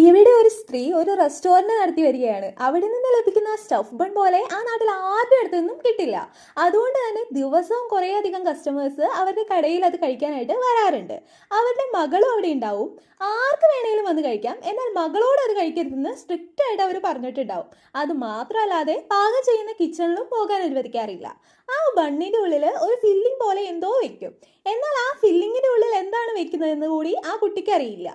ഇവിടെ ഒരു സ്ത്രീ ഒരു റെസ്റ്റോറന്റ് നടത്തി വരികയാണ്. അവിടെ നിന്ന് ലഭിക്കുന്ന സ്റ്റഫ് ബൺ പോലെ ആ നാട്ടിൽ ആരുടെ അടുത്ത് നിന്നും കിട്ടില്ല. അതുകൊണ്ട് തന്നെ ദിവസവും കുറേയധികം കസ്റ്റമേഴ്സ് അവരുടെ കടയിൽ അത് കഴിക്കാനായിട്ട് വരാറുണ്ട്. അവരുടെ മകളും അവിടെ ഉണ്ടാവും. ആർക്ക് വേണേലും വന്ന് കഴിക്കാം. എന്നാൽ മകളോട് അത് കഴിക്കരുതെന്ന് സ്ട്രിക്റ്റ് ആയിട്ട് അവർ പറഞ്ഞിട്ടുണ്ടാവും. അത് മാത്രമല്ലാതെ പാകം ചെയ്യുന്ന കിച്ചണിലും പോകാൻ അനുവദിക്കാറില്ല. ആ ബണ്ണിന്റെ ഉള്ളിൽ ഒരു ഫില്ലിംഗ് പോലെ എന്തോ വെക്കും. എന്നാൽ ആ ഫില്ലിങ്ങിന്റെ ഉള്ളിൽ എന്താണ് വെക്കുന്നതെന്ന് കൂടി ആ കുട്ടിക്ക് അറിയില്ല.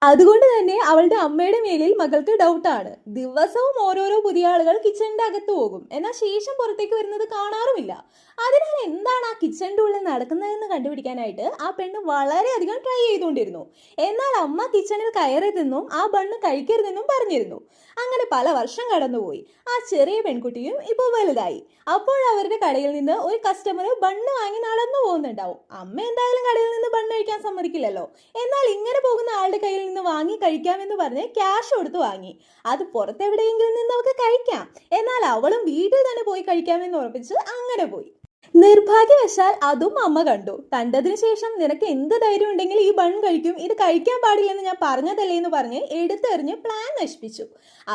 അതുകൊണ്ട് തന്നെ അവളുടെ അമ്മയുടെ മേലിൽ മകൾക്ക് ഡൗട്ടാണ്. ദിവസവും ഓരോരോ പുതിയ ആളുകൾ കിച്ചണിന്റെ അകത്ത് പോകും, എന്നാൽ ശേഷം പുറത്തേക്ക് വരുന്നത് കാണാറുമില്ല. അതിനാൽ എന്താണ് ആ കിച്ചണിന്റെ ഉള്ളിൽ നടക്കുന്നതെന്ന് കണ്ടുപിടിക്കാനായിട്ട് ആ പെണ്ണ് വളരെയധികം ട്രൈ ചെയ്തുകൊണ്ടിരുന്നു. എന്നാൽ അമ്മ കിച്ചണിൽ കയറരുതെന്നും ആ ബണ്ണ് കഴിക്കരുതെന്നും പറഞ്ഞിരുന്നു. അങ്ങനെ പല വർഷം കടന്നുപോയി. ആ ചെറിയ പെൺകുട്ടിയും ഇപ്പോൾ വലുതായി. അപ്പോൾ അവരുടെ കടയിൽ നിന്ന് ഒരു കസ്റ്റമർ ബണ്ണ് വാങ്ങി നടന്നു പോകുന്നുണ്ടാവും. അമ്മ എന്തായാലും കടയിൽ നിന്ന് ബണ്ണ് കഴിക്കാൻ സമ്മതിക്കില്ലല്ലോ. എന്നാൽ ഇങ്ങനെ പോകുന്ന ആളുടെ കയ്യിൽ നിന്ന് വാങ്ങി കഴിക്കാമെന്ന് പറഞ്ഞ് ക്യാഷ് കൊടുത്ത് വാങ്ങി. അത് പുറത്തെവിടെയെങ്കിലും നിന്ന് നമുക്ക് കഴിക്കാം. എന്നാൽ അവളും വീട്ടിൽ തന്നെ പോയി കഴിക്കാമെന്ന് ഉറപ്പിച്ച് അങ്ങനെ പോയി. നിർഭാഗ്യവശാൽ അതും അമ്മ കണ്ടു. കണ്ടതിന് ശേഷം നിനക്ക് എന്ത് ധൈര്യം ഉണ്ടെങ്കിൽ ഈ ബൺ കഴിക്കും, ഇത് കഴിക്കാൻ പാടില്ലെന്ന് ഞാൻ പറഞ്ഞതല്ലേ എന്ന് പറഞ്ഞ് എടുത്തെറിഞ്ഞ് പ്ലാൻ നശിപ്പിച്ചു.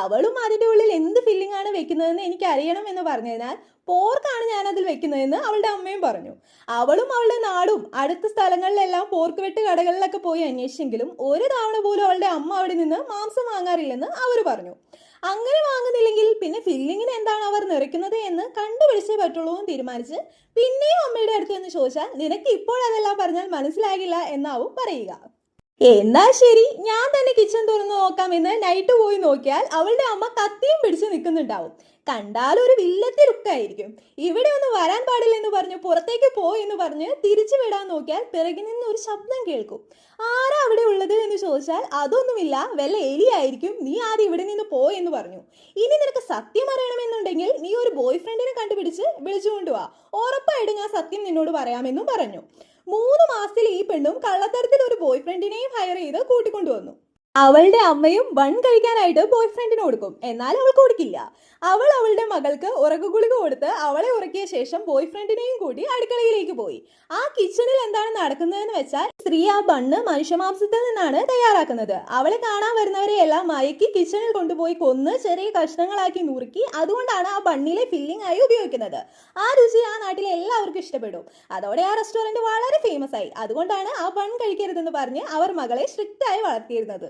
അവളും അതിൻ്റെ ഉള്ളിൽ എന്ത് ഫില്ലിംഗ് ആണ് വെക്കുന്നതെന്ന് എനിക്ക് അറിയണം എന്ന് പറഞ്ഞതിനാൽ പോർക്കാണ് ഞാൻ അതിൽ വെക്കുന്നതെന്ന് അവളുടെ അമ്മയും പറഞ്ഞു. അവളും അവളുടെ നാടും അടുത്ത സ്ഥലങ്ങളിലെല്ലാം പോർക്ക് വെട്ട് കടകളിലൊക്കെ പോയി അന്വേഷിച്ചെങ്കിലും ഒരു തവണ പോലും അവളുടെ അമ്മ അവിടെ നിന്ന് മാംസം വാങ്ങാറില്ലെന്ന് അവർ പറഞ്ഞു. അങ്ങനെ വാങ്ങുന്നില്ലെങ്കിൽ പിന്നെ ഫില്ലിങ്ങിന് എന്താണ് അവർ നിറയ്ക്കുന്നത് എന്ന് കണ്ടുപിടിച്ചേ പറ്റുള്ളൂ എന്ന് തീരുമാനിച്ച് പിന്നെയും അമ്മയുടെ അടുത്ത് എന്ന് ചോദിച്ചാൽ നിനക്ക് ഇപ്പോൾ അതെല്ലാം പറഞ്ഞാൽ മനസ്സിലാകില്ല എന്നാവും പറയുക. എന്നാൽ ശരി, ഞാൻ തന്നെ കിച്ചൺ തുറന്നു നോക്കാം എന്ന് നൈറ്റ് പോയി നോക്കിയാൽ അവളുടെ അമ്മ കത്തിയും പിടിച്ച് നിൽക്കുന്നുണ്ടാവും. കണ്ടാൽ ഒരു വില്ലത്തി ലുക്കായിരിക്കും. ഇവിടെ ഒന്ന് വരാൻ പാടില്ലെന്ന് പറഞ്ഞ് പുറത്തേക്ക് പോയി എന്ന് പറഞ്ഞ് തിരിച്ചു വിടാൻ നോക്കിയാൽ പിറകിൽ നിന്ന് ഒരു ശബ്ദം കേൾക്കും. ആരാ അവിടെ ഉള്ളത് എന്ന് ചോദിച്ചാൽ അതൊന്നുമില്ല, വല്ല എലിയായിരിക്കും, നീ ആദ്യം ഇവിടെ നിന്ന് പോയി എന്ന് പറഞ്ഞു. ഇനി നിനക്ക് സത്യം അറിയണമെന്നുണ്ടെങ്കിൽ നീ ഒരു ബോയ് ഫ്രണ്ടിനെ കണ്ടുപിടിച്ച് വിളിച്ചുകൊണ്ടുവാ, ഉറപ്പായിട്ട് ഞാൻ സത്യം നിന്നോട് പറയാമെന്നും പറഞ്ഞു. 3 മാസത്തിൽ ഈ പെണ്ണും കള്ളത്തരത്തിൽ ഒരു ബോയ് ഫ്രണ്ടിനെയും ഹയർ ചെയ്ത് കൂട്ടിക്കൊണ്ടുവന്നു. അവളുടെ അമ്മയും ബൺ കഴിക്കാനായിട്ട് ബോയ് ഫ്രണ്ടിന് കൊടുക്കും, എന്നാൽ അവൾക്ക് കൊടുക്കില്ല. അവൾ അവളുടെ മകൾക്ക് ഉറക്കഗുളിക കൊടുത്ത് അവളെ ഉറക്കിയ ശേഷം ബോയ് ഫ്രണ്ടിനെയും കൂട്ടി അടുക്കളയിലേക്ക് പോയി. ആ കിച്ചണിൽ എന്താണ് നടക്കുന്നതെന്ന് വെച്ചാൽ സ്ത്രീ ആ ബണ്ണ് മനുഷ്യമാംസത്തിൽ നിന്നാണ് തയ്യാറാക്കുന്നത്. അവളെ കാണാൻ വരുന്നവരെ എല്ലാം മയക്കി കിച്ചണിൽ കൊണ്ടുപോയി കൊന്ന് ചെറിയ കഷ്ണങ്ങളാക്കി നുറുക്കി അതുകൊണ്ടാണ് ആ ബണ്ണിലെ ഫില്ലിംഗ് ആയി ഉപയോഗിക്കുന്നത്. ആ രുചി ആ നാട്ടിലെ എല്ലാവർക്കും ഇഷ്ടപ്പെടും. അതോടെ ആ റെസ്റ്റോറന്റ് വളരെ ഫേമസ് ആയി. അതുകൊണ്ടാണ് ആ ബൺ കഴിക്കരുതെന്ന് പറഞ്ഞ് അവർ മകളെ സ്ട്രിക്റ്റ് ആയി വളർത്തിയിരുന്നത്.